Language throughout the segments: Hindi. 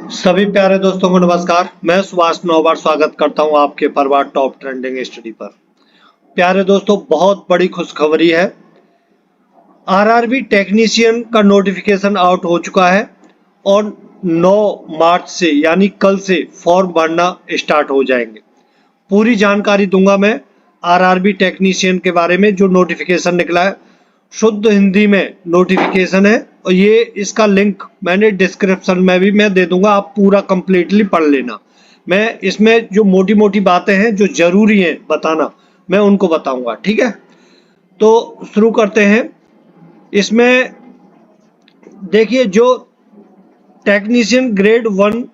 सभी प्यारे दोस्तों को नमस्कार। मैं सुभाष नौबार स्वागत करता हूं आपके परिवार टॉप ट्रेंडिंग स्टडी पर। प्यारे दोस्तों, बहुत बड़ी खुशखबरी है। आरआरबी टेक्नीशियन का नोटिफिकेशन आउट हो चुका है और 9 मार्च से यानी कल से फॉर्म भरना स्टार्ट हो जाएंगे। पूरी जानकारी दूंगा मैं आरआरबी टेक्नीशियन के बारे में। जो नोटिफिकेशन निकला है शुद्ध हिंदी में नोटिफिकेशन है और ये इसका लिंक मैंने डिस्क्रिप्शन में भी मैं दे दूंगा, आप पूरा कंप्लीटली पढ़ लेना। मैं इसमें जो मोटी मोटी बातें हैं जो जरूरी हैं बताना, मैं उनको बताऊंगा, ठीक है। तो शुरू करते हैं। इसमें देखिए, जो टेक्नीशियन ग्रेड 1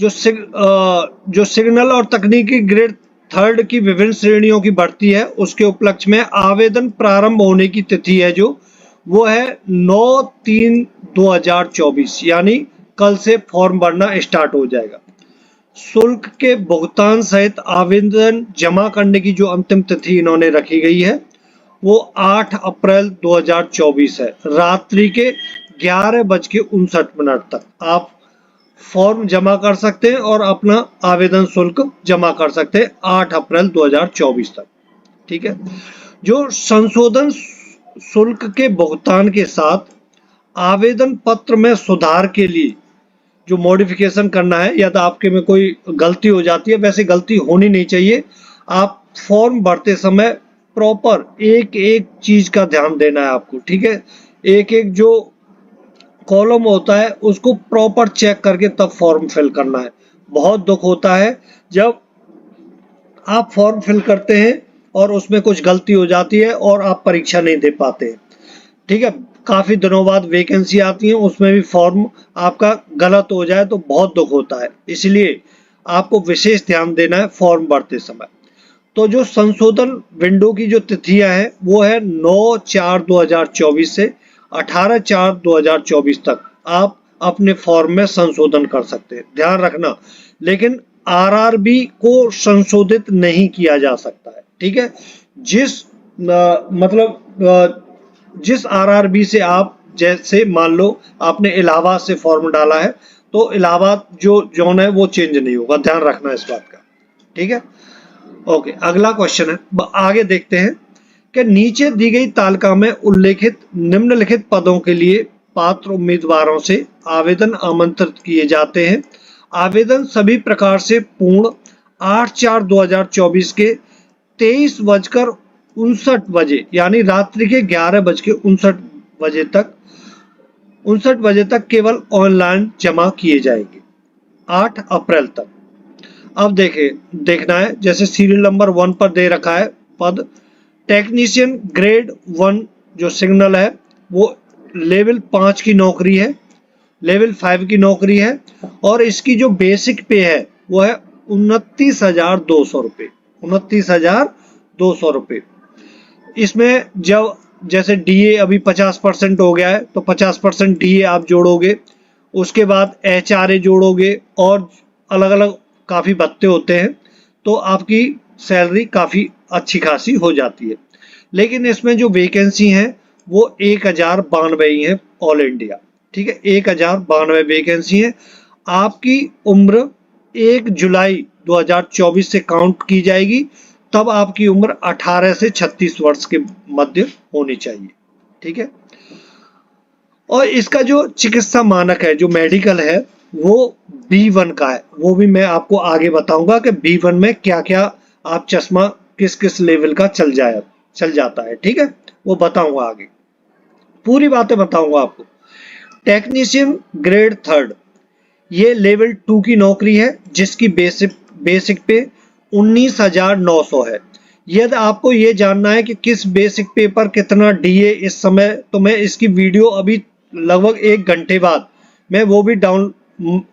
जो सिग्नल और तकनीकी ग्रेड 3 की विभिन्न श्रेणियों की भर्ती है, उसके उपलक्ष्य में आवेदन प्रारंभ होने की तिथि है जो वो है 9/3/2024, यानी कल से फॉर्म भरना स्टार्ट हो जाएगा। शुल्क के भुगतान सहित आवेदन जमा करने की जो अंतिम तिथि इन्होंने रखी गई है वो 8 अप्रैल 2024 है। रात्रि के 11:59 तक आप फॉर्म जमा कर सकते हैं और अपना आवेदन शुल्क जमा कर सकते हैं 8 अप्रैल 2024 तक, ठीक है। जो संशोधन शुल्क के भुगतान के साथ आवेदन पत्र में सुधार के लिए जो मॉडिफिकेशन करना है, या तो आपके में कोई गलती हो जाती है, वैसे गलती होनी नहीं चाहिए। आप फॉर्म भरते समय प्रॉपर एक एक चीज का ध्यान देना है आपको, ठीक है। एक एक जो कॉलम होता है उसको प्रॉपर चेक करके तब फॉर्म फिल करना है। बहुत दुख होता है जब आप फॉर्म फिल करते हैं और उसमें कुछ गलती हो जाती है और आप परीक्षा नहीं दे पाते हैं, ठीक है। काफी दिनों बाद वैकेंसी आती है, उसमें भी फॉर्म आपका गलत हो जाए तो बहुत दुख होता है। इसलिए आपको विशेष ध्यान देना है फॉर्म भरते समय। तो जो संशोधन विंडो की जो तिथियां हैं वो है 9/4/2024 से 18/4/2024 तक आप अपने फॉर्म में संशोधन कर सकते हैं। ध्यान रखना, लेकिन आरआरबी को संशोधित नहीं किया जा सकता है, ठीक है। जिस आरआरबी से आप, जैसे मान लो आपने इलाहाबाद से फॉर्म डाला है तो इलाहाबाद जो जोन है वो चेंज नहीं होगा। ध्यान रखना इस बात का, ठीक है। ओके, अगला क्वेश्चन है, आगे देखते हैं कि नीचे दी गई तालिका में उल्लेखित निम्नलिखित पदों के लिए पात्र उम्मीदवारों से आवेदन आमंत्रित किए जाते हैं। आवेदन सभी प्रकार से पूर्ण 8/4/2024 के 23:59 यानी रात्रि के 11:59 तक केवल ऑनलाइन जमा किए जाएंगे 8 अप्रैल तक। अब देखना है, जैसे सीरियल नंबर 1 पर दे रखा है पद टेक्नीशियन ग्रेड 1 जो सिग्नल है वो लेवल 5 की नौकरी है, लेवल 5 की नौकरी है और इसकी जो बेसिक पे है वो है 29,200 रुपये। 29,200 रुपये। इसमें जब जैसे डीए अभी 50% हो गया है तो 50% डीए आप जोड़ोगे, उसके बाद एचआरए जोड़ोगे और अलग अलग काफी भत्ते होते हैं, तो आपकी सैलरी काफी अच्छी खासी हो जाती है। लेकिन इसमें जो वैकेंसी है वो 1092 ही है ऑल इंडिया, ठीक है। 1092 वैकेंसी है। आपकी उम्र 1 जुलाई 2024 से काउंट की जाएगी, तब आपकी उम्र 18 से 36 वर्ष के मध्य होनी चाहिए, ठीक है। और इसका जो चिकित्सा मानक है, जो मेडिकल है, वो B1 का है। वो भी मैं आपको आगे बताऊंगा कि B1 में क्या क्या आप चश्मा किस किस लेवल का चल जाता है, ठीक है। वो बताऊंगा आगे, पूरी बातें बताऊंगा आपको। टेक्नीशियन ग्रेड 3 ये लेवल 2 की नौकरी है जिसकी बेसिक पे 19,900 है। यदि आपको ये जानना है कि किस बेसिक पे पर कितना डीए इस समय, तो मैं इसकी वीडियो अभी लगभग 1 घंटे बाद मैं वो भी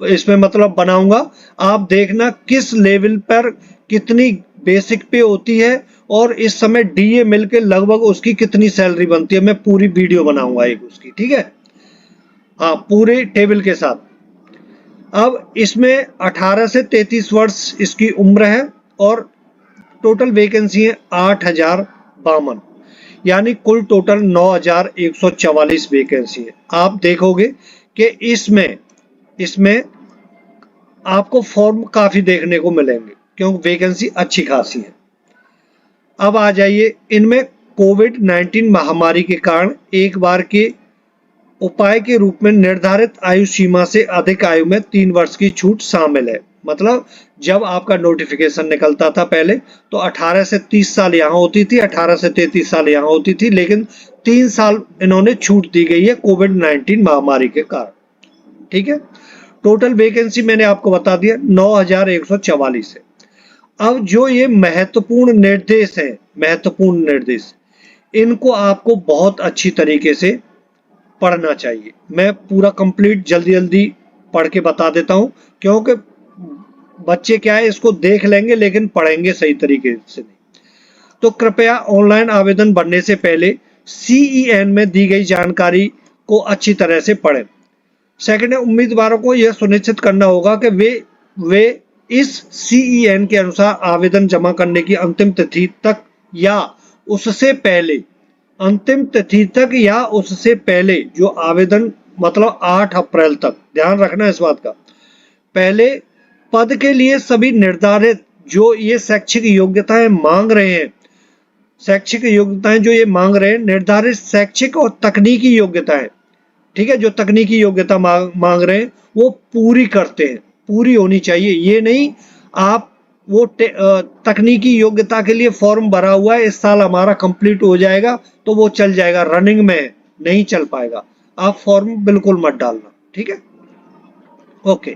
इसमें मतलब बनाऊंगा। आप देखना किस लेवल पर कितनी बेसिक पे होती है और इस समय डीए मिलके लगभग उसकी कितनी सैलरी बनती है, मैं पूरी वीडियो बनाऊंगा एक उसकी, ठीक है। हाँ, पूरे टेबल के साथ। अब इसमें 18 से 33 वर्ष इसकी उम्र है और टोटल वैकेंसी है 8,052, यानी कुल टोटल 9,144 वैकेंसी है। आप देखोगे कि इसमें इसमें आपको फॉर्म काफी देखने को मिलेंगे क्योंकि वैकेंसी अच्छी खासी है। अब आ जाइए, इनमें कोविड 19 महामारी के कारण एक बार के उपाय के रूप में निर्धारित आयु सीमा से अधिक आयु में 3 वर्ष की छूट शामिल है। मतलब जब आपका नोटिफिकेशन निकलता था पहले तो 18 से 30 साल यहाँ होती थी, 18 से 33 साल यहाँ होती थी, लेकिन 3 साल इन्होंने छूट दी गई है कोविड 19 महामारी के कारण। ठीक है, टोटल वैकेंसी मैंने आपको बता दिया 9144 है। अब जो ये महत्वपूर्ण निर्देश है, महत्वपूर्ण निर्देश, इनको आपको बहुत अच्छी तरीके से पढ़ना चाहिए। मैं पूरा कंप्लीट जल्दी जल्दी पढ़ के बता देता हूं क्योंकि बच्चे क्या है इसको देख लेंगे लेकिन पढ़ेंगे सही तरीके से नहीं। तो कृपया ऑनलाइन आवेदन भरने से पहले CEN में दी गई जानकारी को अच्छी तरह से पढ़ें। सेकंड है, उम्मीदवारों को यह सुनिश्चित करना होगा कि वे इस CEN के अनुसार आवेदन जमा करने की अंतिम तिथि तक या उससे पहले, अंतिम तिथि तक या उससे पहले जो आवेदन मतलब 8 अप्रैल तक, ध्यान रखना इस बात का, पहले पद के लिए सभी निर्धारित जो ये शैक्षिक योग्यताएं मांग रहे हैं, शैक्षिक योग्यताएं जो ये मांग रहे हैं, निर्धारित शैक्षिक और तकनीकी योग्यताएं, ठीक है, जो तकनीकी योग्यता मांग रहे हैं वो पूरी करते हैं, पूरी होनी चाहिए। ये नहीं आप वो तकनीकी योग्यता के लिए फॉर्म भरा हुआ है, इस साल हमारा कंप्लीट हो जाएगा तो वो चल जाएगा, रनिंग में नहीं चल पाएगा, आप फॉर्म बिल्कुल मत डालना। ठीक है, ओके।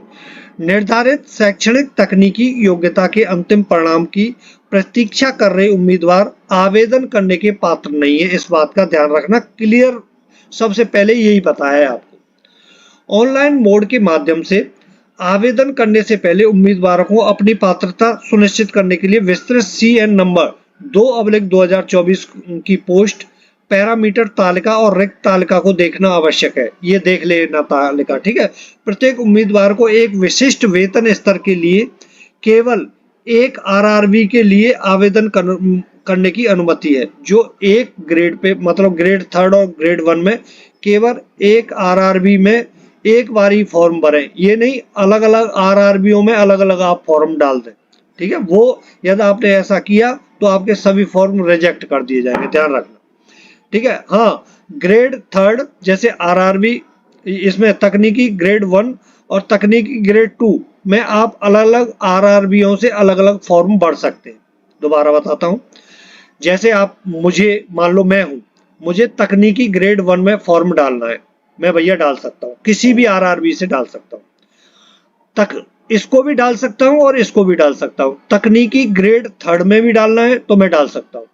निर्धारित शैक्षणिक तकनीकी योग्यता के अंतिम परिणाम की प्रतीक्षा कर रहे उम्मीदवार आवेदन करने के पात्र नहीं है, इस बात का ध्यान रखना। क्लियर, सबसे पहले यही बताया है आपको। ऑनलाइन मोड के माध्यम से आवेदन करने से पहले उम्मीदवारों को अपनी पात्रता सुनिश्चित करने के लिए विस्तृत CN नंबर 2/2024 की पोस्ट पैरामीटर तालिका और रिक्त तालिका को देखना आवश्यक है। ये देख लेना तालिका, ठीक है। प्रत्येक उम्मीदवार को एक विशिष्ट वेतन स्तर के लिए केवल एक RRB के लिए आवेदन करने की अनुमति है, जो एक ग्रेड पे मतलब ग्रेड 3 और ग्रेड 1 में केवल एक RRB में एक बार ही फॉर्म भरें। ये नहीं अलग अलग RRBओं में अलग अलग आप फॉर्म डाल दें, ठीक है। वो यदि आपने ऐसा किया तो आपके सभी फॉर्म रिजेक्ट कर दिए जाएंगे, ध्यान रखना, ठीक है। हाँ, ग्रेड 3 जैसे RRB, इसमें तकनीकी ग्रेड 1 और तकनीकी ग्रेड 2 में आप अलग अलग RRBओं से अलग अलग फॉर्म भर सकते हैं। दोबारा बताता हूँ, जैसे आप मुझे मान लो मैं हूँ, मुझे तकनीकी ग्रेड 1 में फॉर्म डालना है, मैं भैया डाल सकता हूँ, किसी भी RRB से डाल सकता हूँ, तक इसको भी डाल सकता हूँ और इसको भी डाल सकता हूँ। तकनीकी ग्रेड 3 में भी डालना है तो मैं डाल सकता हूँ,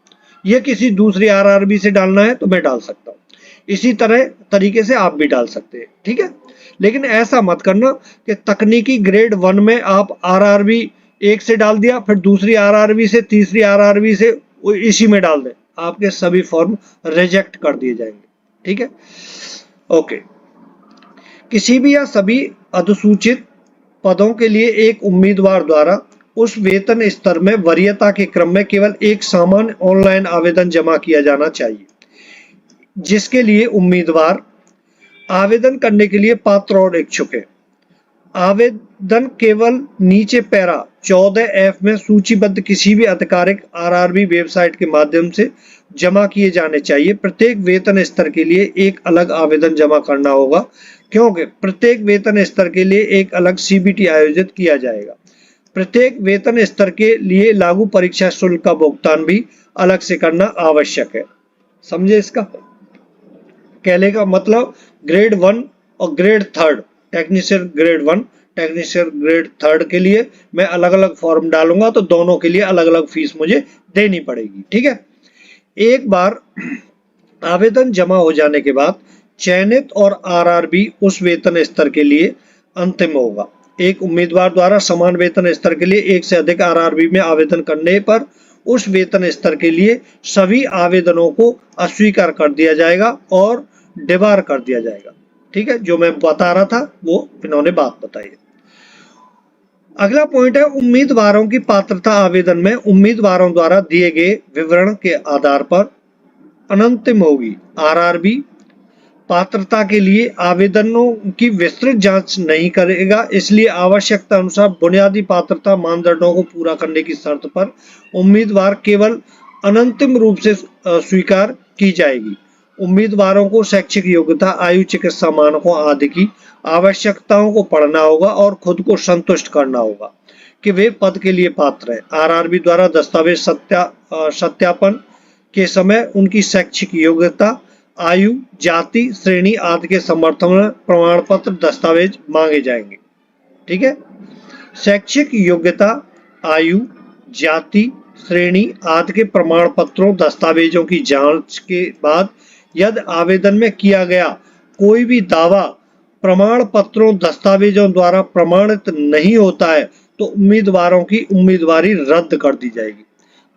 ये किसी दूसरी RRB से डालना है तो मैं डाल सकता हूँ। इसी तरीके से आप भी डाल सकते हैं, ठीक है। लेकिन ऐसा मत करना कि तकनीकी ग्रेड 1 में आप RRB एक से डाल दिया, फिर दूसरी RRB से, तीसरी RRB से इसी में डाल दें, आपके सभी फॉर्म रिजेक्ट कर दिए जाएंगे, ठीक है। ओके, किसी भी या सभी अनुसूचित पदों के लिए एक उम्मीदवार द्वारा उस वेतन स्तर में वरीयता के क्रम में केवल एक सामान्य ऑनलाइन आवेदन जमा किया जाना चाहिए, जिसके लिए उम्मीदवार आवेदन करने के लिए पात्र और इच्छुक है। आवेदन केवल नीचे पैरा 14F में सूचीबद्ध किसी भी आधिकारिक RRB वेबसाइट के माध्यम से जमा किए जाने चाहिए। प्रत्येक वेतन स्तर के लिए एक अलग आवेदन जमा करना होगा, क्योंकि प्रत्येक वेतन स्तर के लिए एक अलग CBT आयोजित किया जाएगा। प्रत्येक वेतन स्तर के लिए लागू परीक्षा शुल्क का भुगतान भी अलग से करना आवश्यक है। समझे इसका कहने का मतलब? ग्रेड 1 और grade 3, technician grade 1, technician grade 3 के लिए मैं अलग अलग फॉर्म डालूंगा तो दोनों के लिए अलग अलग फीस मुझे देनी पड़ेगी, ठीक है। एक बार आवेदन जमा हो जाने के बाद चयनित और RRB उस वेतन स्तर के लिए अंतिम होगा। एक उम्मीदवार द्वारा समान वेतन स्तर के लिए एक से अधिक RRB में आवेदन करने पर उस वेतन स्तर के लिए सभी आवेदनों को अस्वीकार कर दिया जाएगा और डिबार कर दिया जाएगा, ठीक है। जो मैं बता रहा था वो इन्होंने बात बताई। अगला पॉइंट है उम्मीदवारों की पात्रता। आवेदन में उम्मीदवारों द्वारा दिए गए विवरण के आधार पर अंतिम होगी। RRB पात्रता के लिए आवेदनों की विस्तृत जांच नहीं करेगा, इसलिए आवश्यकता अनुसार बुनियादी पात्रता मानदंडों को पूरा करने की शर्त पर उम्मीदवार केवल अंतिम रूप से स्वीकार की जाएगी। उम्मीदवारों को शैक्षिक योग्यता, आयु, चिकित्सा मानकों आदि की आवश्यकताओं को पढ़ना होगा और खुद को संतुष्ट करना होगा कि वे पद के लिए पात्र हैं। आरआरबी द्वारा दस्तावेज सत्यापन के समय उनकी शैक्षिक योग्यता, आयु, जाति, श्रेणी आदि के समर्थन में प्रमाण पत्र दस्तावेज मांगे जाएंगे। ठीक है, शैक्षिक योग्यता, आयु, जाति, श्रेणी आदि के प्रमाण पत्रों दस्तावेजों की जांच के बाद यदि आवेदन में किया गया कोई भी दावा प्रमाण पत्रों दस्तावेजों द्वारा प्रमाणित नहीं होता है तो उम्मीदवारों की उम्मीदवारी रद्द कर दी जाएगी।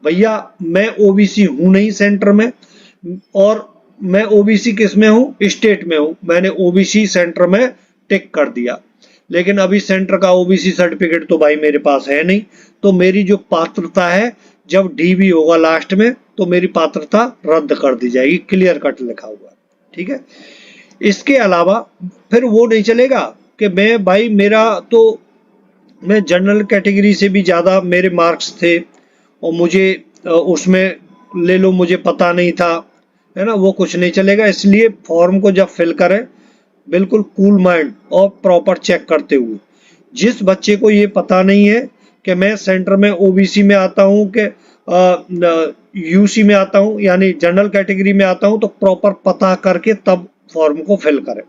भैया मैं ओबीसी हूं नहीं सेंटर में, और मैं ओबीसी किस में हूं, स्टेट में हूं, मैंने ओबीसी सेंटर में टिक कर दिया, लेकिन अभी सेंटर का ओबीसी सर्टिफिकेट तो भाई मेरे पास है नहीं, तो मेरी जो पात्रता है जब डीबी होगा लास्ट में तो मेरी पात्रता रद्द कर दी जाएगी, क्लियर कट लिखा हुआ। ठीक है, इसके अलावा फिर वो नहीं चलेगा कि मैं भाई मैं जनरल कैटेगरी से भी ज्यादा मेरे मार्क्स थे और मुझे उसमें ले लो, मुझे पता नहीं था, है ना, वो कुछ नहीं चलेगा। इसलिए फॉर्म को जब फिल करें बिल्कुल कूल माइंड और प्रॉपर चेक करते हुए। जिस बच्चे को ये पता नहीं है कि मैं सेंटर में ओबीसी में आता हूं कि यूसी में आता हूं यानी जनरल कैटेगरी में आता हूं, तो प्रॉपर पता करके तब फॉर्म को फिल करें।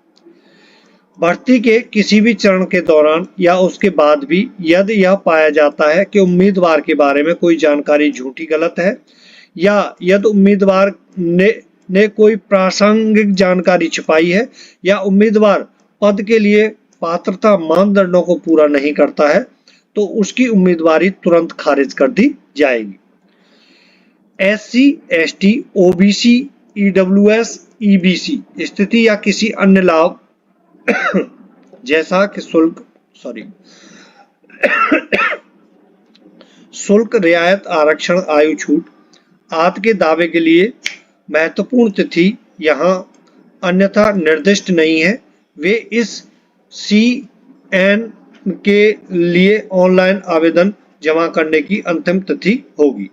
भर्ती के किसी भी चरण के दौरान या उसके बाद भी यदि यह पाया जाता है कि उम्मीदवार के बारे में कोई जानकारी झूठी, गलत है या यदि उम्मीदवार ने कोई प्रासंगिक जानकारी छिपाई है या उम्मीदवार पद के लिए पात्रता मानदंडों को पूरा नहीं करता है तो उसकी उम्मीदवारी तुरंत खारिज कर दी जाएगी। SC, ST, OBC, EWS, EBC स्थिति या किसी अन्य लाभ जैसा कि शुल्क रियायत, आरक्षण, आयु छूट आदि के दावे के लिए महत्वपूर्ण तिथि यहाँ अन्यथा निर्दिष्ट नहीं है। वे इस CN के लिए ऑनलाइन आवेदन जमा करने की अंतिम तिथि होगी।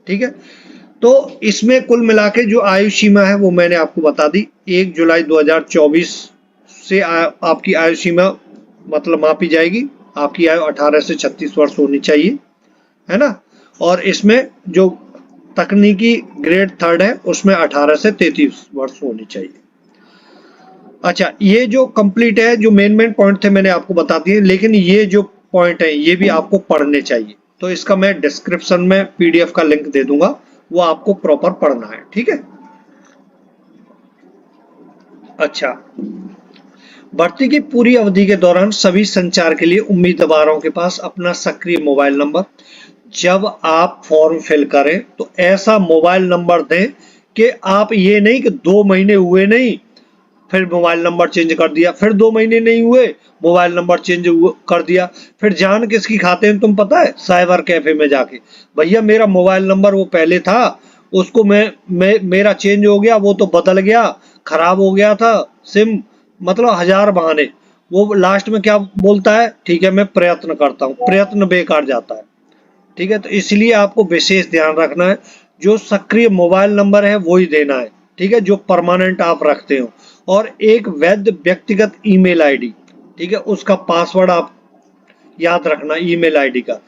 ठीक है, तो इसमें कुल मिला के जो आयु सीमा है वो मैंने आपको बता दी। 1 जुलाई 2024 से आपकी आयु सीमा मतलब मापी जाएगी। आपकी आयु 18 से 36 वर्ष होनी चाहिए, है ना, और इसमें जो तकनीकी ग्रेड 3 है उसमें 18 से 33 वर्ष होनी चाहिए। अच्छा, ये जो कंप्लीट है, जो मेन पॉइंट थे मैंने आपको बता दिए, लेकिन ये जो पॉइंट है ये भी आपको पढ़ने चाहिए, तो इसका मैं डिस्क्रिप्शन में PDF का लिंक दे दूंगा, वो आपको प्रॉपर पढ़ना है। ठीक है, अच्छा, भर्ती की पूरी अवधि के दौरान सभी संचार के लिए उम्मीदवारों के पास अपना सक्रिय मोबाइल नंबर, जब आप फॉर्म फिल करें तो ऐसा मोबाइल नंबर दें कि आप ये नहीं कि 2 महीने हुए नहीं फिर मोबाइल नंबर चेंज कर दिया, फिर 2 महीने नहीं हुए मोबाइल नंबर चेंज कर दिया, फिर जान किसकी खाते हैं तुम पता है, साइबर कैफे में जाके, भैया मेरा मोबाइल नंबर वो पहले था, उसको मेरा चेंज हो गया, वो तो बदल गया, खराब हो गया था सिम, मतलब 1000 बहाने। वो लास्ट में क्या बोलता है, ठीक है मैं प्रयत्न करता हूँ, प्रयत्न बेकार जाता है। ठीक है, तो इसलिए आपको विशेष ध्यान रखना है, जो सक्रिय मोबाइल नंबर है वही देना है। ठीक है, जो परमानेंट आप रखते हो, और एक वैध व्यक्तिगत ईमेल आईडी, ठीक है, उसका पासवर्ड आप याद रखना ईमेल आईडी का।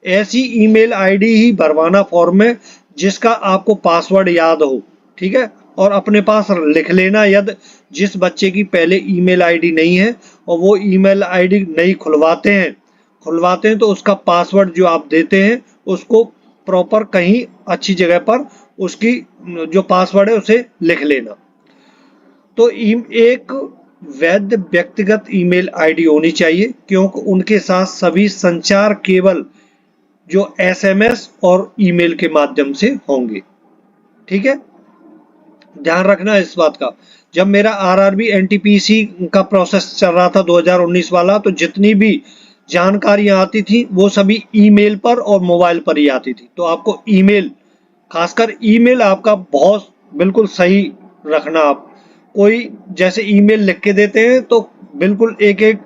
ऐसी ईमेल आईडी ही भरवाना फॉर्म में जिसका आपको पासवर्ड याद हो। ठीक है, और अपने पास लिख लेना, यदि जिस बच्चे की पहले ईमेल आईडी नहीं है और वो ईमेल आईडी नहीं खुलवाते हैं तो उसका पासवर्ड जो आप देते हैं उसको प्रॉपर कहीं अच्छी जगह पर उसकी जो पासवर्ड है उसे लिख लेना। तो एक वैध व्यक्तिगत ईमेल आईडी होनी चाहिए, क्योंकि उनके साथ सभी संचार केवल जो SMS और ईमेल के माध्यम से होंगे। ठीक है, ध्यान रखना इस बात का। जब मेरा RRB NTPC का प्रोसेस चल रहा था 2019 वाला, तो जितनी भी जानकारियां आती थी वो सभी ईमेल पर और मोबाइल पर ही आती थी। तो आपको ईमेल, खासकर ईमेल आपका बहुत बिल्कुल सही रखना आप, कोई जैसे ईमेल लिख के देते हैं तो बिल्कुल एक एक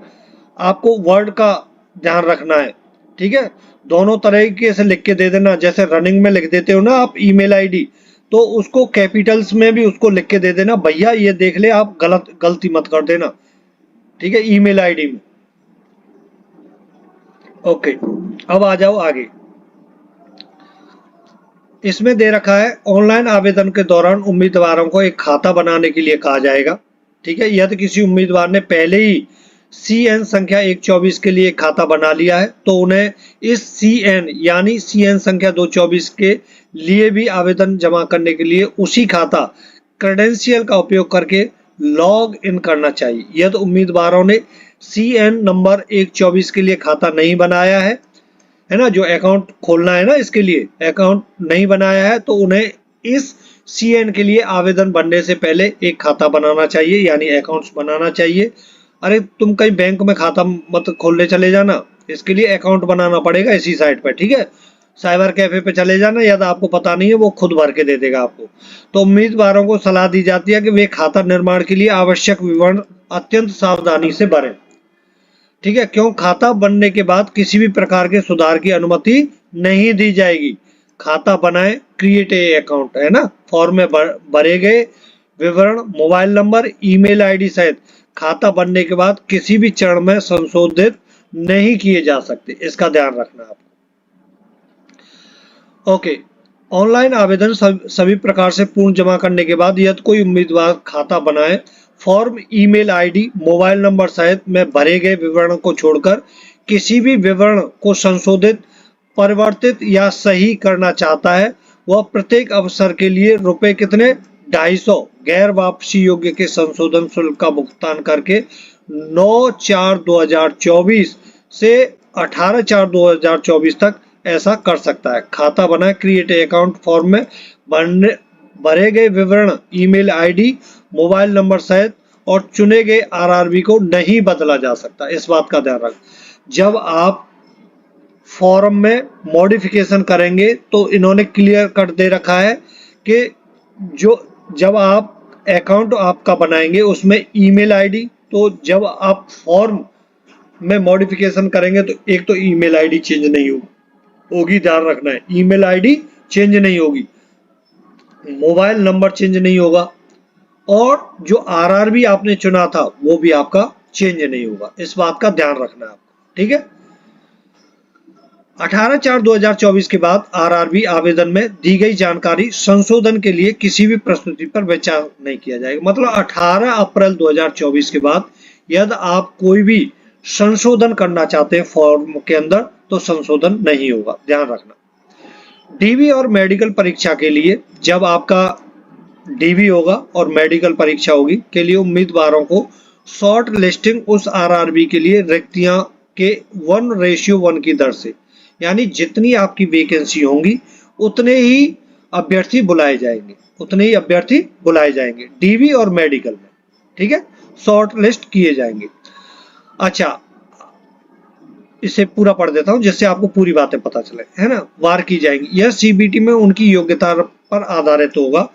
आपको वर्ड का ध्यान रखना है, ठीक है। दोनों तरीके से लिख के दे देना, जैसे रनिंग में लिख देते हो ना आप ईमेल आईडी, तो उसको कैपिटल्स में भी उसको लिख के दे देना, भैया ये देख ले, आप गलती मत कर देना, ठीक है, ईमेल आईडी में। ओके, अब आ जाओ आगे। इसमें दे रखा है ऑनलाइन आवेदन के दौरान उम्मीदवारों को एक खाता बनाने के लिए कहा जाएगा, ठीक है। यदि किसी उम्मीदवार ने पहले ही CN संख्या 124 के लिए खाता बना लिया है तो उन्हें इस CN यानी CN संख्या 224 के लिए भी आवेदन जमा करने के लिए उसी खाता क्रेडेंशियल का उपयोग करके लॉग इन करना चाहिए। यदि उम्मीदवारों ने CN नंबर 124 के लिए खाता नहीं बनाया है ना, जो अकाउंट खोलना है ना, इसके लिए अकाउंट नहीं बनाया है तो उन्हें इस CN के लिए आवेदन भरने से पहले एक खाता बनाना चाहिए, यानी अकाउंट्स बनाना चाहिए। अरे तुम कहीं बैंक में खाता मत खोलने चले जाना, इसके लिए अकाउंट बनाना पड़ेगा इसी साइट पर, ठीक है। साइबर कैफे पे चले जाना, या तो आपको पता नहीं है वो खुद भर के दे देगा आपको। तो उम्मीदवारों को सलाह दी जाती है कि वे खाता निर्माण के लिए आवश्यक विवरण अत्यंत सावधानी से भरें, ठीक है। क्यों, खाता बनने के बाद किसी भी प्रकार के सुधार की अनुमति नहीं दी जाएगी। खाता बनाए, क्रिएट ए अकाउंट, है ना, फॉर्म में भरे गए विवरण, मोबाइल नंबर, ईमेल आईडी सहित खाता बनने के बाद किसी भी चरण में संशोधित नहीं किए जा सकते, इसका ध्यान रखना आप। ओके, ऑनलाइन आवेदन सभी प्रकार से पूर्ण जमा करने के बाद यदि कोई उम्मीदवार खाता बनाए, form, email ID, mobile number सहित में भरे गए विवरण को छोड़कर किसी भी विवरण को संशोधित, परिवर्तित या सही करना चाहता है, वह प्रत्येक अवसर के लिए रुपए कितने 250 गैर वापसी योग्य के संशोधन शुल्क का भुगतान करके 9/4/2024 से 18/4/2024 तक ऐसा कर सकता है। खाता बनाए, क्रिएट अकाउंट, फॉर्म में भरे गए विवरण, ईमेल आईडी, मोबाइल नंबर सहित और चुने गए RRB को नहीं बदला जा सकता, इस बात का ध्यान रख। जब आप फॉर्म में मॉडिफिकेशन करेंगे तो इन्होंने क्लियर कर दे रखा है कि जो जब आप अकाउंट आपका बनाएंगे उसमें ईमेल आईडी, तो जब आप फॉर्म में मॉडिफिकेशन करेंगे तो एक तो ईमेल आईडी चेंज नहीं होगी, ध्यान रखना है, ईमेल आईडी चेंज नहीं होगी, मोबाइल नंबर चेंज नहीं होगा, और जो RRB आपने चुना था वो भी आपका चेंज नहीं होगा, इस बात का ध्यान रखना है आपको, ठीक है। 18/4/2024 के बाद RRB आवेदन में दी गई जानकारी संशोधन के लिए किसी भी प्रस्तुति पर विचार नहीं किया जाएगा। मतलब 18 अप्रैल 2024 के बाद यदि आप कोई भी संशोधन करना चाहते हैं फॉर्म के अंदर तो संशोधन नहीं होगा, ध्यान रखना। DV और मेडिकल परीक्षा के लिए, जब आपका DV होगा और मेडिकल परीक्षा होगी के लिए उम्मीदवारों को शॉर्ट लिस्टिंग उस RRB के लिए रिक्तियां के 1:1 की दर से, यानी जितनी आपकी वैकेंसी होंगी उतने ही अभ्यर्थी बुलाए जाएंगे, DV और मेडिकल में, ठीक है, शॉर्ट लिस्ट किए जाएंगे। अच्छा, इसे पूरा पढ़ देता हूं जिससे आपको पूरी बातें पता चले, है ना। वार की जाएंगी, यह CBT में उनकी योग्यता पर आधारित होगा।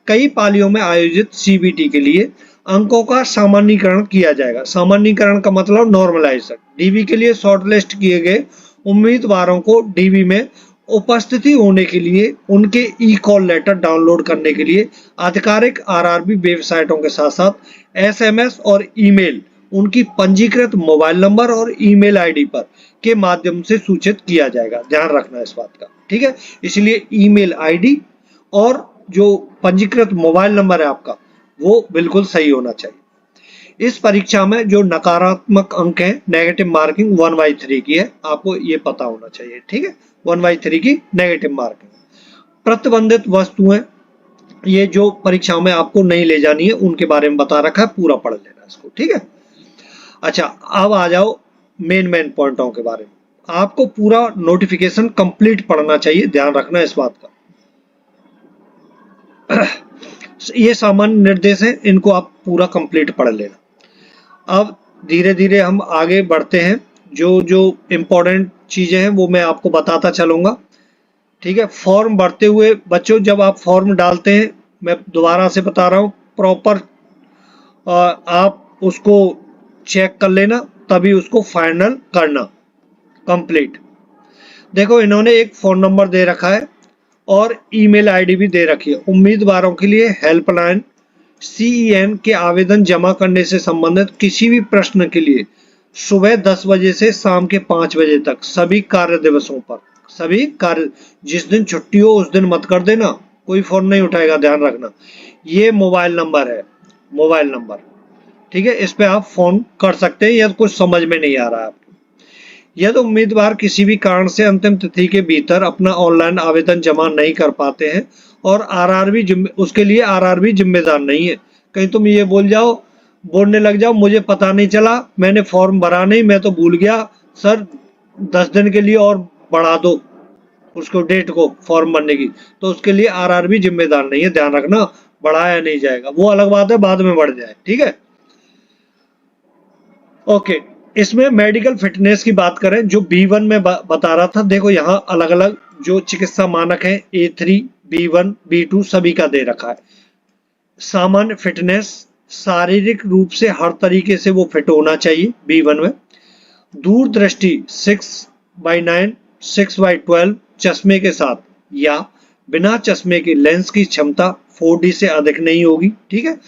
कई पालियों में आयोजित CBT के लिए अंकों का सामान्यीकरण किया जाएगा। सामान्यीकरण का मतलब नॉर्मलाइजेशन। DV के लिए शॉर्टलिस्ट किए गए उम्मीदवारों को DV में उपस्थिति होने के लिए उनके ई-कॉल लेटर डाउनलोड करने के लिए आधिकारिक RRB वेबसाइटों के साथ साथ SMS और ईमेल उनकी पंजीकृत मोबाइल नंबर और ईमेल आईडी पर के माध्यम से सूचित किया जाएगा, ध्यान रखना इस बात का, ठीक है। इसलिए ईमेल आईडी और जो पंजीकृत मोबाइल नंबर है आपका वो बिल्कुल सही होना चाहिए। इस परीक्षा में जो नकारात्मक अंक है, नेगेटिव मार्किंग 1/3 की है, आपको ये पता होना चाहिए, ठीक है। 1/3 की नेगेटिव मार्किंग। प्रतिबंधित वस्तुएं, ये जो परीक्षाओं में आपको नहीं ले जानी है उनके बारे में बता रखा है, पूरा पढ़ लेना इसको, ठीक है। अच्छा, अब आ जाओ मेन पॉइंटों के बारे में। आपको पूरा नोटिफिकेशन कंप्लीट पढ़ना चाहिए, ध्यान रखना इस बात का। ये सामान्य निर्देश हैं, इनको आप पूरा कंप्लीट पढ़ लेना। अब धीरे धीरे हम आगे बढ़ते हैं, जो जो इम्पोर्टेंट चीजें हैं वो मैं आपको बताता चलूंगा, ठीक है। फॉर्म भरते हुए बच्चों, जब आप फॉर्म डालते हैं, मैं दोबारा से बता रहा हूँ, प्रॉपर आप उसको चेक कर लेना, तभी उसको फाइनल करना कंप्लीट। देखो इन्होंने एक फोन नंबर दे रखा है और ईमेल आईडी भी दे रखी है। उम्मीदवारों के लिए हेल्पलाइन CEN के आवेदन जमा करने से संबंधित किसी भी प्रश्न के लिए सुबह 10 बजे से शाम के 5 बजे तक सभी कार्य दिवसों पर, सभी कार्य, जिस दिन छुट्टी हो उस दिन मत कर देना, कोई फोन नहीं उठाएगा, ध्यान रखना। ये मोबाइल नंबर है, मोबाइल नंबर, ठीक है, इस पे आप फोन कर सकते हैं यदि कुछ समझ में नहीं आ रहा है आपको। यदि उम्मीदवार किसी भी कारण से अंतिम तिथि के भीतर अपना ऑनलाइन आवेदन जमा नहीं कर पाते हैं और उसके लिए RRB जिम्मेदार नहीं है। कहीं तुम ये बोलने लग जाओ मुझे पता नहीं चला, मैंने फॉर्म भरा नहीं, मैं तो भूल गया, सर 10 दिन के लिए और बढ़ा दो उसको डेट को फॉर्म भरने की, तो उसके लिए RRB जिम्मेदार नहीं है, ध्यान रखना। बढ़ाया नहीं जाएगा, वो अलग बात है, बाद में बढ़ जाए, ठीक है। ओके, इसमें मेडिकल फिटनेस की बात करें, जो B1 में बता रहा था, देखो यहाँ अलग अलग जो चिकित्सा मानक है A3, B1, B2 सभी का दे रखा है। सामान्य फिटनेस, शारीरिक रूप से हर तरीके से वो फिट होना चाहिए B1 में। दूरदृष्टि 6/9, 6/12 चश्मे के साथ या बिना चश्मे के लेंस की क्षमता 4D से अधिक नहीं होगी, ठीक है।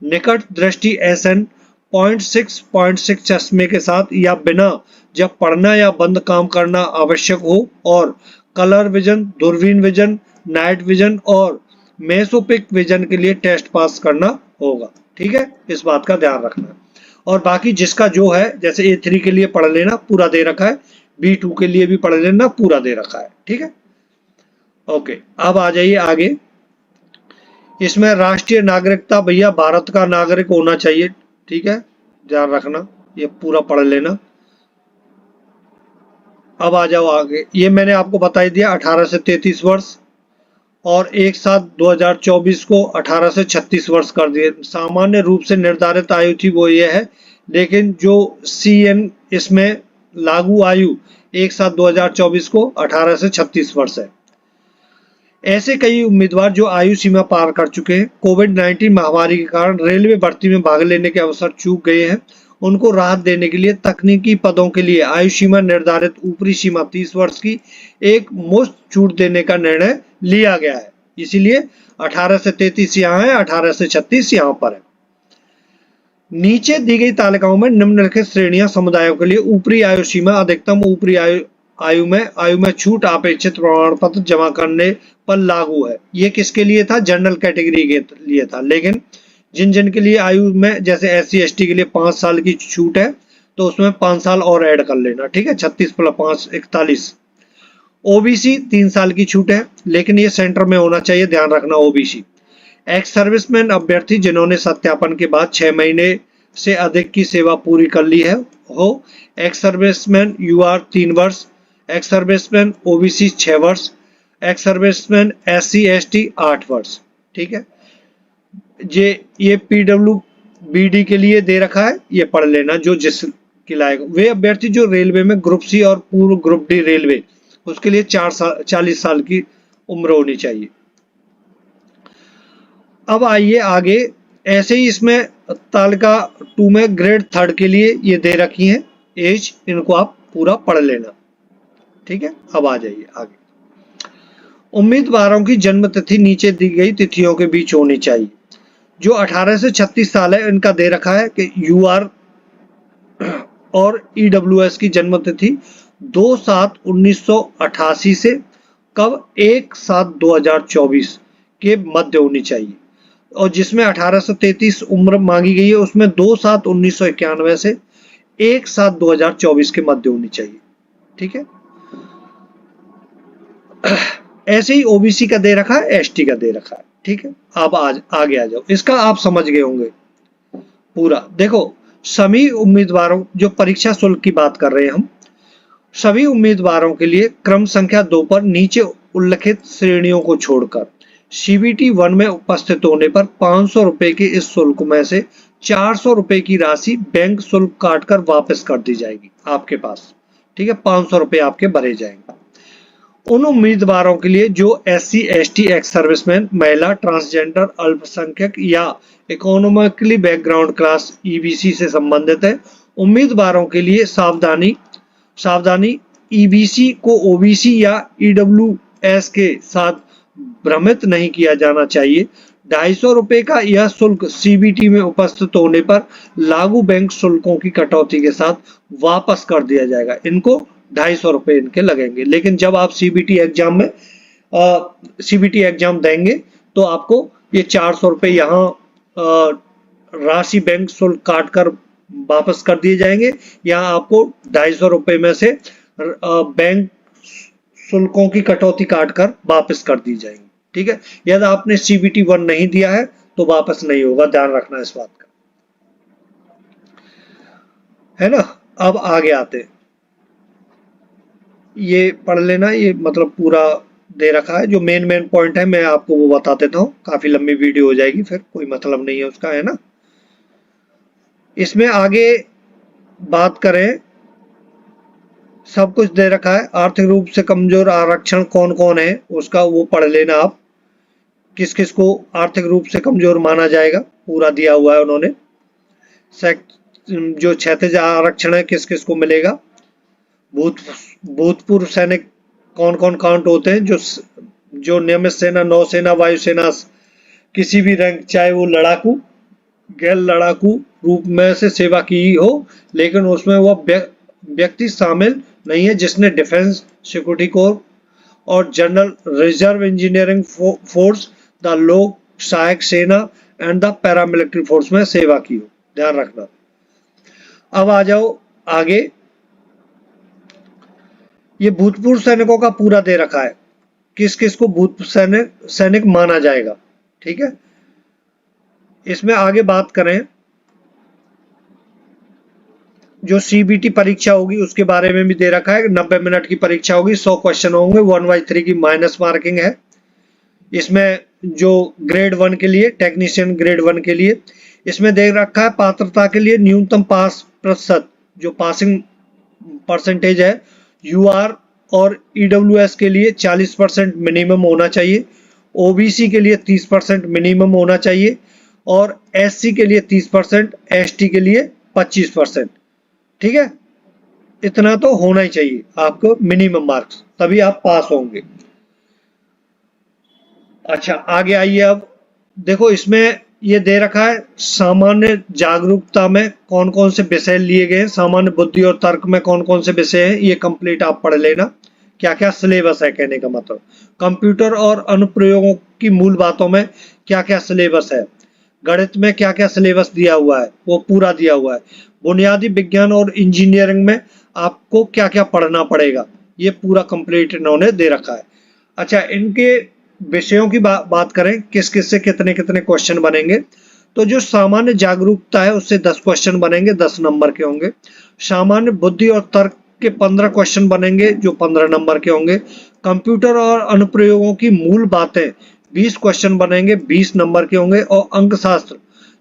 निकट दृष्टि SN 0.6 चश्मे के साथ या बिना, जब पढ़ना या बंद काम करना आवश्यक हो, और कलर विजन, दूरबीन विजन, नाइट विजन और मेसोपिक विजन के लिए टेस्ट पास करना होगा, ठीक है, इस बात का ध्यान रखना है। और बाकी जिसका जो है, जैसे A3 के लिए पढ़ लेना पूरा दे रखा है, B2 के लिए भी पढ़ लेना पूरा दे रखा है, ठीक है। ओके, अब आ जाइए आगे। इसमें राष्ट्रीय नागरिकता, भैया भारत का नागरिक होना चाहिए, ठीक है, ध्यान रखना, ये पूरा पढ़ लेना। अब आ जाओ आगे, ये मैंने आपको बता ही दिया 18 से 33 वर्ष, और एक साथ 2024 को 18 से 36 वर्ष कर दिए। सामान्य रूप से निर्धारित आयु थी वो ये है, लेकिन जो CN इसमें लागू आयु एक साथ 2024 को 18 से 36 वर्ष है। ऐसे कई उम्मीदवार जो आयु सीमा पार कर चुके हैं, कोविड-19 महामारी के कारण रेलवे भर्ती में भाग लेने के अवसर चूक गए हैं, उनको राहत देने के लिए तकनीकी पदों के लिए आयु सीमा निर्धारित ऊपरी सीमा 30 वर्ष की एक मुश्त छूट देने का निर्णय लिया गया है। इसीलिए 18 से 33 यहाँ है, 18 से 36 यहाँ पर है। नीचे दी गई तालिकाओं में निम्नलिखित श्रेणियां समुदायों के लिए ऊपरी आयु सीमा, अधिकतम ऊपरी आयु में छूट अपेक्षित प्रमाण पत्र जमा करने पर लागू है। ये किसके लिए था? जनरल कैटेगरी के लिए था, लेकिन जिन जिन के लिए आयु में, जैसे SC ST के लिए 5 साल की छूट है, तो उसमें 5 साल और ऐड कर लेना, ठीक है, 36 + 5 41। OBC 3 साल की छूट है, लेकिन ये सेंटर में होना चाहिए, ध्यान रखना। OBC एक्स सर्विसमैन अभ्यर्थी जिन्होंने सत्यापन के बाद 6 महीने से अधिक की सेवा पूरी कर ली है हो। एक्स सर्विसमैन UR 3 वर्ष, एक्स सर्विसमैन OBC 6 वर्ष, एक्स सर्विसमैन SC ST 8 वर्ष, ठीक है। ये PWBD के लिए दे रखा है, ये पढ़ लेना जो जिसके लायक। वे अभ्यर्थी जो रेलवे में ग्रुप C और पूर्व ग्रुप D रेलवे, उसके लिए 40 साल की उम्र होनी चाहिए। अब आइए आगे, ऐसे ही इसमें तालिका 2 में ग्रेड 3 के लिए ये दे रखी है एज, इनको आप पूरा पढ़ लेना, ठीक है। अब आ जाइए आगे। उम्मीदवारों की जन्म तिथि नीचे दी गई तिथियों के बीच होनी चाहिए। जो 18 से 36 साल है, इनका दे रखा है कि UR और EWS की जन्म तिथि 2/7/1988 से कब 1/7/2024 के मध्य होनी चाहिए, और जिसमें 18 से 33 उम्र मांगी गई है, उसमें 2/7/1991 से 1/7/2024 के मध्य होनी चाहिए, ठीक है। ऐसे ही OBC का दे रखा है, ST का दे रखा है, ठीक है। अब आज आगे आ जाओ, इसका आप समझ गए होंगे पूरा। देखो सभी उम्मीदवारों, जो परीक्षा शुल्क की बात कर रहे हैं हम, सभी उम्मीदवारों के लिए क्रम संख्या 2 पर नीचे उल्लिखित श्रेणियों को छोड़कर CBT 1 में उपस्थित होने पर 500 रुपए के इस शुल्क में से 400 रुपए की राशि बैंक शुल्क काटकर वापस कर दी जाएगी आपके पास, ठीक है। 500 रुपए आपके भरे जाएंगे। उन उम्मीदवारों के लिए जो SC ST एक्स सर्विसमैन, महिला, ट्रांसजेंडर, अल्पसंख्यक या इकोनॉमिकली बैकग्राउंड क्लास EBC से संबंधित है। उम्मीदवारों के लिए सावधानी सावधानी EBC को OBC या EWS के साथ भ्रमित नहीं किया जाना चाहिए। 250 रुपए का यह शुल्क CBT में उपस्थित होने पर लागू बैंक शुल्कों की कटौती के साथ वापस कर दिया जाएगा। इनको 250 रुपए इनके लगेंगे, लेकिन जब आप CBT एग्जाम में CBT एग्जाम देंगे तो आपको ये 400 रुपए यहाँ राशि बैंक शुल्क काट कर वापस कर दिए जाएंगे। यहाँ आपको 250 रुपए में से बैंक शुल्कों की कटौती काट कर वापस कर दी जाएंगी। ठीक है, यदि आपने CBT 1 नहीं दिया है तो वापस नहीं होगा, ध्यान रखना इस बात का, है ना। अब आगे आते हैं, ये पढ़ लेना, ये मतलब पूरा दे रखा है। जो मेन पॉइंट है मैं आपको वो बता देता हूँ, काफी लंबी वीडियो हो जाएगी फिर, कोई मतलब नहीं है उसका, है ना। इसमें आगे बात करें, सब कुछ दे रखा है। आर्थिक रूप से कमजोर आरक्षण कौन कौन है उसका वो पढ़ लेना आप, किस किस को आर्थिक रूप से कमजोर माना जाएगा, पूरा दिया हुआ है उन्होंने। जो क्षैतिज आरक्षण है किस किस को मिलेगा। भूतपूर्व सैनिक कौन कौन काउंट होते हैं, जो नियमित सेना, नौसेना, वायुसेना, किसी भी रैंक, चाहे वो लड़ाकू, गैर लड़ाकू रूप में से सेवा की हो, लेकिन उसमें वह व्यक्ति शामिल नहीं है जिसने डिफेंस, सिक्योरिटी कोर और general reserve engineering force, the लोक सहायक सेना एंड द पैरामिलिट्री फोर्स में सेवा की हो, ध्यान रखना। अब आ जाओ आगे, ये भूतपूर्व सैनिकों का पूरा दे रखा है, किस किस को भूतपूर्व सैनिक माना जाएगा। ठीक है, इसमें आगे बात करें, जो CBT परीक्षा होगी उसके बारे में भी दे रखा है। 90 मिनट की परीक्षा होगी, 100 क्वेश्चन होंगे, 1/3 की माइनस मार्किंग है। इसमें जो ग्रेड 1 के लिए, टेक्नीशियन ग्रेड 1 के लिए, इसमें दे रखा है पात्रता के लिए न्यूनतम पास प्रतिशत, जो पासिंग परसेंटेज है, UR और EWS के लिए 40% मिनिमम होना चाहिए, OBC के लिए 30% मिनिमम होना चाहिए, और SC के लिए 30%, ST के लिए 25%। ठीक है, इतना तो होना ही चाहिए आपको मिनिमम मार्क्स, तभी आप पास होंगे। अच्छा आगे आइए, अब देखो इसमें ये दे रखा है सामान्य जागरूकता में कौन कौन से विषय लिए गए हैं, सामान्य बुद्धि और तर्क में कौन कौन से विषय हैं, ये कंप्लीट आप पढ़ लेना, क्या क्या सिलेबस है, कहने का मतलब कंप्यूटर और अनुप्रयोगों की मूल बातों में क्या क्या सिलेबस है, गणित में क्या क्या सिलेबस दिया हुआ है वो पूरा दिया हुआ है, बुनियादी विज्ञान और इंजीनियरिंग में आपको क्या क्या पढ़ना पड़ेगा, ये पूरा कंप्लीट इन्होंने दे रखा है। अच्छा, इनके विषयों की बात करें, किस किस से कितने कितने क्वेश्चन बनेंगे, तो जो सामान्य जागरूकता है उससे 10 क्वेश्चन बनेंगे, 10 नंबर के होंगे। सामान्य बुद्धि और तर्क के 15 क्वेश्चन बनेंगे जो 15 नंबर के होंगे। कंप्यूटर और अनुप्रयोगों की मूल बातें 20 क्वेश्चन बनेंगे, 20 नंबर के होंगे। और अंकशास्त्र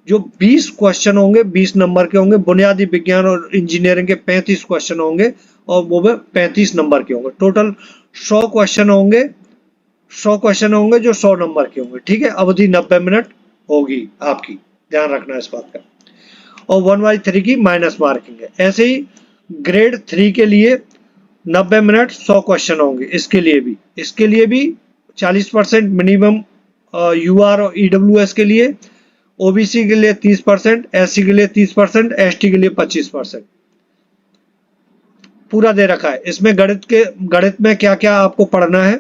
जो 20 क्वेश्चन होंगे, 20 नंबर के होंगे। बुनियादी विज्ञान और इंजीनियरिंग के 35 क्वेश्चन होंगे और वो 35 नंबर के होंगे। टोटल 100 क्वेश्चन होंगे, 100 क्वेश्चन होंगे जो 100 नंबर के होंगे। ठीक है, अवधि 90 मिनट होगी आपकी, ध्यान रखना इस बात का। और 1/3 की माइनस मार्किंग है। ऐसे ही ग्रेड 3 के लिए 90 मिनट 100 क्वेश्चन होंगे, इसके लिए भी 40% मिनिमम UR और EWS के लिए, OBC के लिए 30%, SC के लिए 30%, ST के लिए 25%। पूरा दे रखा है। इसमें गणित में क्या क्या आपको पढ़ना है,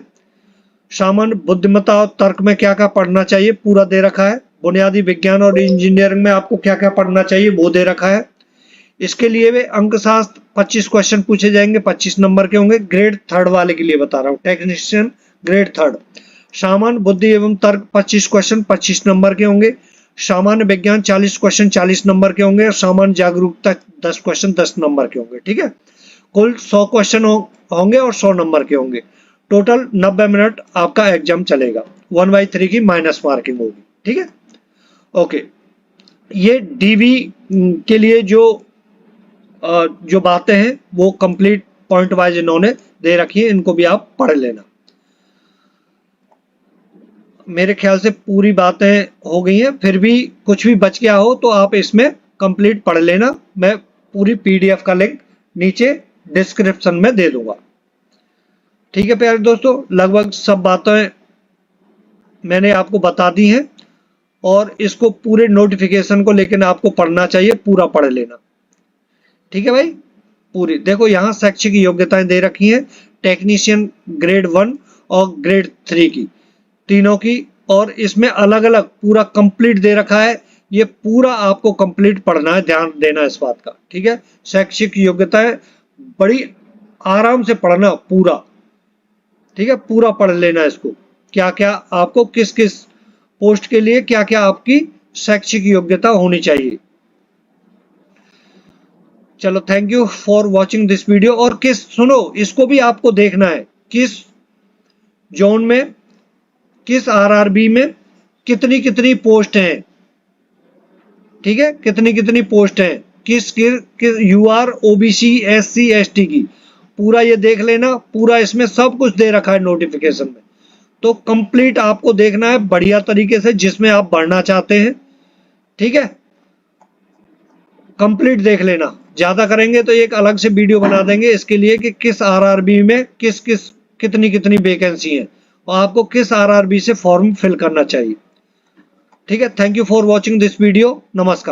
सामान्य बुद्धिमत्ता और तर्क में क्या क्या पढ़ना चाहिए, पूरा दे रखा है। बुनियादी विज्ञान और इंजीनियरिंग में आपको क्या क्या पढ़ना चाहिए वो दे रखा है। इसके लिए वे अंकशास्त्र 25 क्वेश्चन पूछे जाएंगे, 25 नंबर के होंगे। ग्रेड 3 वाले के लिए बता रहा हूँ, टेक्नीशियन ग्रेड 3। सामान्य बुद्धि एवं तर्क 25 क्वेश्चन 25 नंबर के होंगे। सामान्य विज्ञान 40 क्वेश्चन 40 नंबर के होंगे। और सामान्य जागरूकता 10 क्वेश्चन 10 नंबर के होंगे। ठीक है, कुल 100 क्वेश्चन होंगे और 100 नंबर के होंगे। टोटल 90 मिनट आपका एग्जाम चलेगा, 1/3 की माइनस मार्किंग होगी। ठीक है, ओके। ये DV के लिए जो बातें हैं वो कंप्लीट पॉइंट वाइज इन्होंने दे रखी है, इनको भी आप पढ़ लेना। मेरे ख्याल से पूरी बातें हो गई हैं, फिर भी कुछ भी बच गया हो तो आप इसमें कंप्लीट पढ़ लेना। मैं पूरी पीडीएफ का लिंक नीचे डिस्क्रिप्शन में दे दूंगा। ठीक है प्यारे दोस्तों, लगभग सब बातें मैंने आपको बता दी हैं, और इसको पूरे नोटिफिकेशन को लेकिन आपको पढ़ना चाहिए, पूरा पढ़ लेना। ठीक है भाई, पूरी देखो यहाँ शैक्षिक योग्यताएं दे रखी हैं, टेक्नीशियन ग्रेड 1 और ग्रेड 3 की, तीनों की, और इसमें अलग अलग पूरा कंप्लीट दे रखा है। ये पूरा आपको कंप्लीट पढ़ना है, ध्यान देना इस बात का। ठीक है, शैक्षिक योग्यताएं बड़ी आराम से पढ़ना पूरा। ठीक है, पूरा पढ़ लेना इसको, क्या क्या आपको किस किस पोस्ट के लिए क्या क्या आपकी शैक्षिक योग्यता होनी चाहिए। चलो, thank you for watching this video. और किस सुनो, इसको भी आपको देखना है किस जोन में, किस आरआरबी में कितनी कितनी पोस्ट हैं। ठीक है, कितनी कितनी पोस्ट हैं, किस यूआर ओबीसी एससी एसटी की, पूरा ये देख लेना। पूरा इसमें सब कुछ दे रखा है नोटिफिकेशन में, तो कंप्लीट आपको देखना है बढ़िया तरीके से, जिसमें आप बढ़ना चाहते हैं। ठीक है, कंप्लीट देख लेना। ज्यादा करेंगे तो एक अलग से वीडियो बना देंगे इसके लिए कि किस आरआरबी में किस किस कितनी कितनी वैकेंसी है और आपको किस आरआरबी से फॉर्म फिल करना चाहिए। ठीक है, thank you for watching this video. नमस्कार।